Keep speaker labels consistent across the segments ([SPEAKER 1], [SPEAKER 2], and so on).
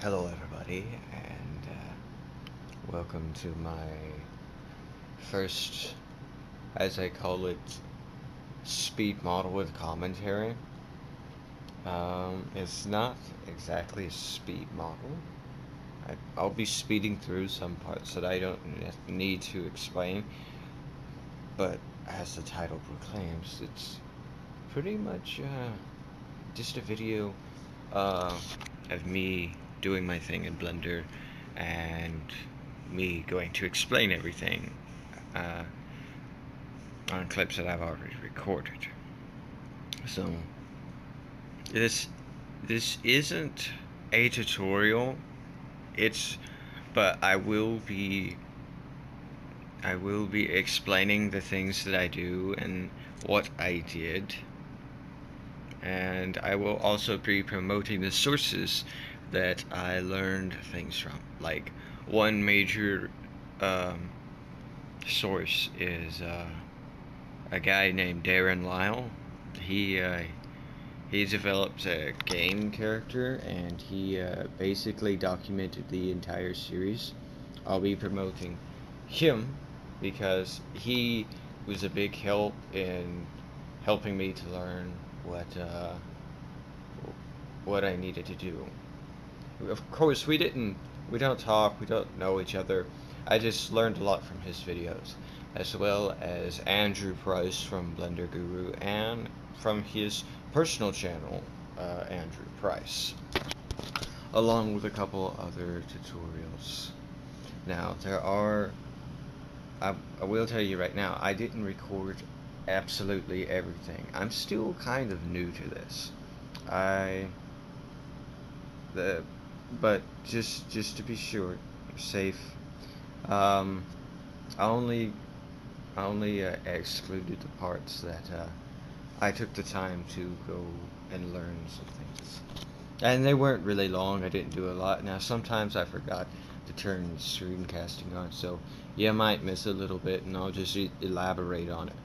[SPEAKER 1] Hello everybody, and welcome to my first, as I call it, speed model with commentary. It's not exactly a speed model. I'll be speeding through some parts that I don't need to explain, but as the title proclaims, it's pretty much just a video of me doing my thing in Blender and me going to explain everything on clips that I've already recorded. So this isn't a tutorial. But I will be explaining the things that I do and what I did. And I will also be promoting the sources that I learned things from. Like, one major source is a guy named Darren Lyle. He developed a game character, and he basically documented the entire series. I'll be promoting him because he was a big help in helping me to learn what I needed to do. Of course, we don't talk, we don't know each other. I just learned a lot from his videos, as well as Andrew Price from Blender Guru, and from his personal channel, Andrew Price, along with a couple other tutorials. Now, I will tell you right now, I didn't record absolutely everything. I'm still kind of new to this. But just to be sure, safe, I only excluded the parts that I took the time to go and learn some things. And they weren't really long. I didn't do a lot. Now, sometimes I forgot to turn screencasting on, so you might miss a little bit, and I'll just elaborate on it.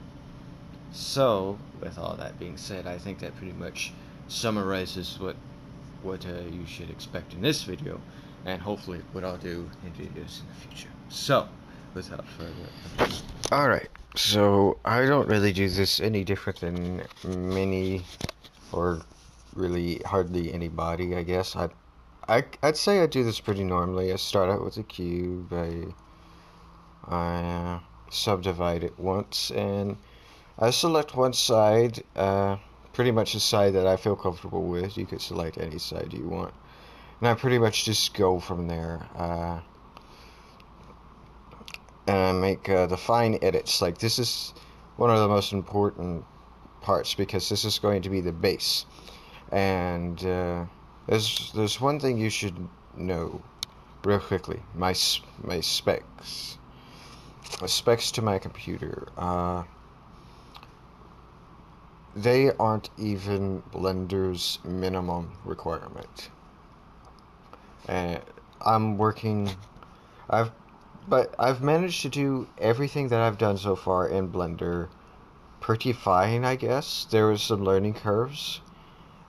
[SPEAKER 1] So, with all that being said, I think that pretty much summarizes what you should expect in this video, and hopefully what I'll do in videos in the future. So, without further ado. Alright, so I don't really do this any different than many, or really hardly anybody, I guess. I'd say I do this pretty normally. I start out with a cube, I subdivide it once, and I select one side, pretty much the side that I feel comfortable with. You could select any side you want. And I pretty much just go from there. And I make the fine edits. Like, this is one of the most important parts, because this is going to be the base. And there's one thing you should know real quickly. My specs. The specs to my computer. They aren't even Blender's minimum requirement. And I've managed to do everything that I've done so far in Blender pretty fine, I guess. There was some learning curves.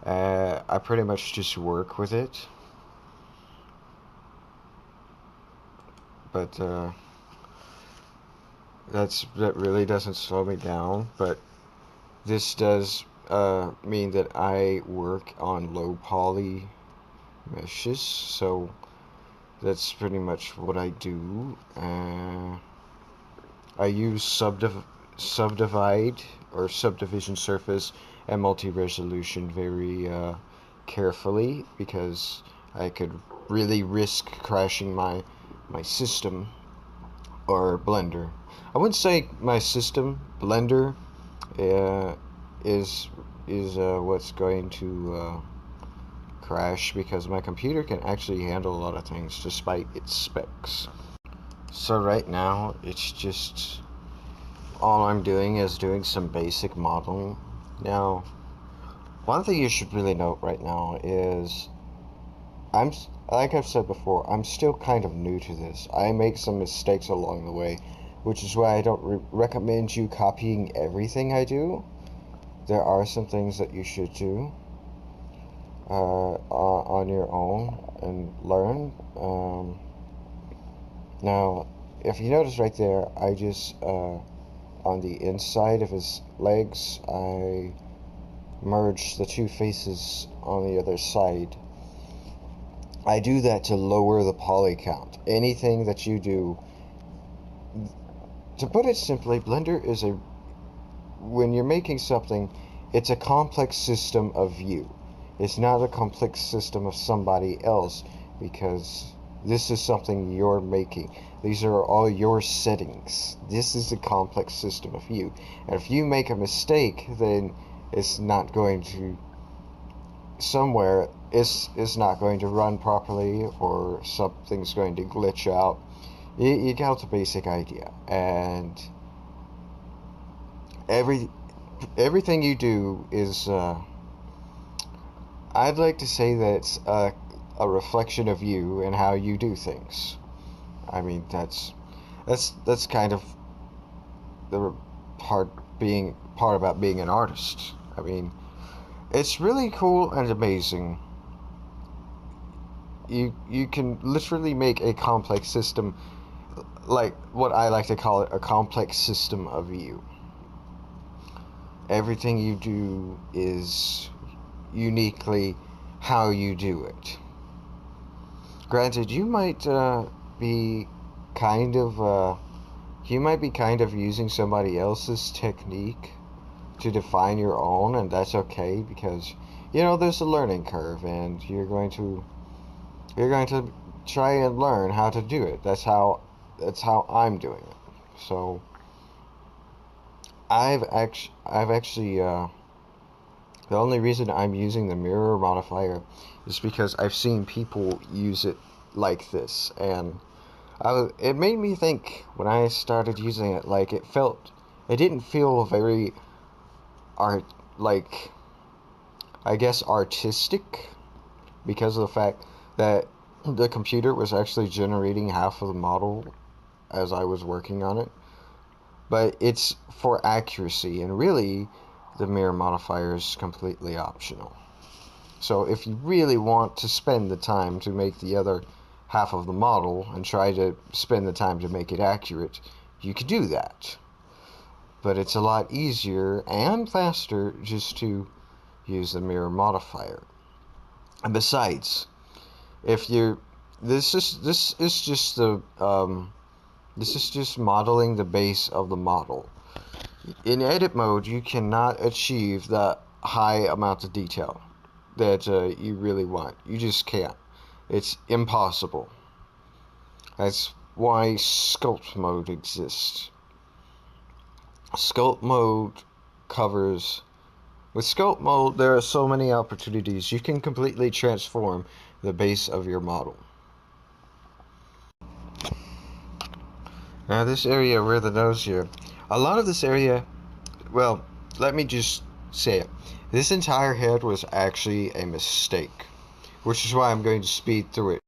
[SPEAKER 1] I pretty much just work with it. But that really doesn't slow me down. But this does mean that I work on low poly meshes, so that's pretty much what I do. I use subdivide or subdivision surface and multi-resolution very carefully, because I could really risk crashing my system, or Blender. I wouldn't say my system, Blender is what's going to crash, because my computer can actually handle a lot of things despite its specs. So right now, it's just all I'm doing is doing some basic modeling. Now, one thing you should really note right now is like I've said before, I'm still kind of new to this. I make some mistakes along the way, which is why I don't recommend you copying everything I do. There are some things that you should do on
[SPEAKER 2] on your own and learn. Now, if you notice right there, I just, on the inside of his legs, I merged the two faces on the other side. I do that to lower the poly count. Anything that you do, to put it simply, Blender is when you're making something, it's a complex system of you. It's not a complex system of somebody else, because this is something you're making. These are all your settings. This is a complex system of you. And if you make a mistake, then it's not going to, somewhere, it's not going to run properly, or something's going to glitch out. You got the basic idea. And everything you do is, I'd like to say that it's a reflection of you and how you do things. I mean, that's kind of the part about being an artist. I mean, it's really cool and amazing. You can literally make a complex system, like what I like to call it, a complex system of you. Everything you do is uniquely how you do it. Granted, you might be kind of using somebody else's technique to define your own, and that's okay, because there's a learning curve, and you're going to try and learn how to do it. That's how I'm doing it. So I've actually the only reason I'm using the mirror modifier is because I've seen people use it like this, and it made me think when I started using it, like it didn't feel very I guess artistic, because of the fact that the computer was actually generating half of the model as I was working on it. But it's for accuracy, and really the mirror modifier is completely optional. So if you really want to spend the time to make the other half of the model and try to spend the time to make it accurate, you can do that. But it's a lot easier and faster just to use the mirror modifier. And besides, if you're this is just modeling the base of the model. In edit mode, you cannot achieve that high amount of detail that you really want. You just can't. It's impossible. That's why sculpt mode exists. Sculpt mode with sculpt mode, there are so many opportunities. You can completely transform the base of your model. Now this area where the nose here, a lot of this area, well, let me just say it. This entire head was actually a mistake, which is why I'm going to speed through it.